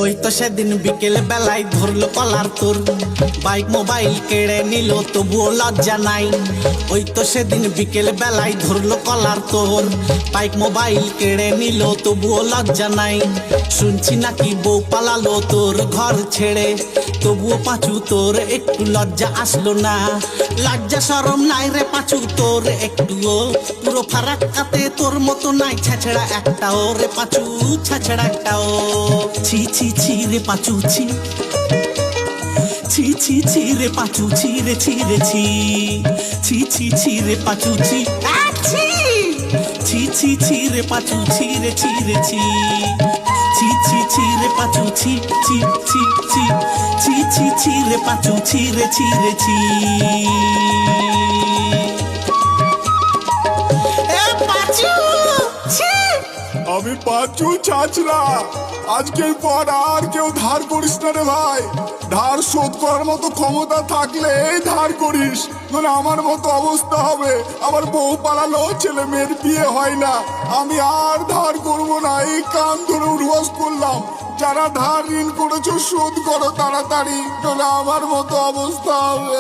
ওই তো সেদিন বিকেল বেলায় ধরলো কলার তোর, বাইক মোবাইল কেড়ে নিল তবুও লজ্জা নাই। ওই তো সেদিন বিকেল বেলায় ধরলো কলার তোর, বাইক মোবাইল কেড়ে নিল তবুও লজ্জা নাই। শুনছি নাকি বউ পালালো তোর ঘর ছেড়ে, তবুও পাঁচু তোর একটু লজ্জা আসলো না। লজ্জা শরম নাই রে পাঁচু তোর একটুও, পুরো ফারাক্কাতে তোর মতো নাই ছেঁচড়া একটাও রে পাঁচু, ছেঁচড়া একটাও। ছি ছি ছি রে পাঁচু ছি, ছি ছি ছি রে পাঁচু ছি রে ছি রে ছি, ছি ছি ছি রে পাঁচু ছি, ছি ছি ছি রে পাঁচু ছি রে ছি রে ছি, ছি ছি ছি রে পাঁচু ছি ছি ছি ছি, ছি ছি ছি রে পাঁচু ছি রে ছি রে ছি। আমি পাঁচু ছাছরা, আজকের পর আর কেউ ধার করিস না রে ভাই। ধার শোধ করার মতো ক্ষমতা থাকলে ধার করিস, মানে আমার মতো অবস্থা হবে। আমার বউ পালালো, ছেলে মেয়ের বিয়ে হয় না, আমি আর ধার করবো না। এই কান ধরে উঠবাস করলাম, যারা ধার ঋণ করেছো শোধ করো তাড়াতাড়ি, তাহলে আমার মতো অবস্থা হবে।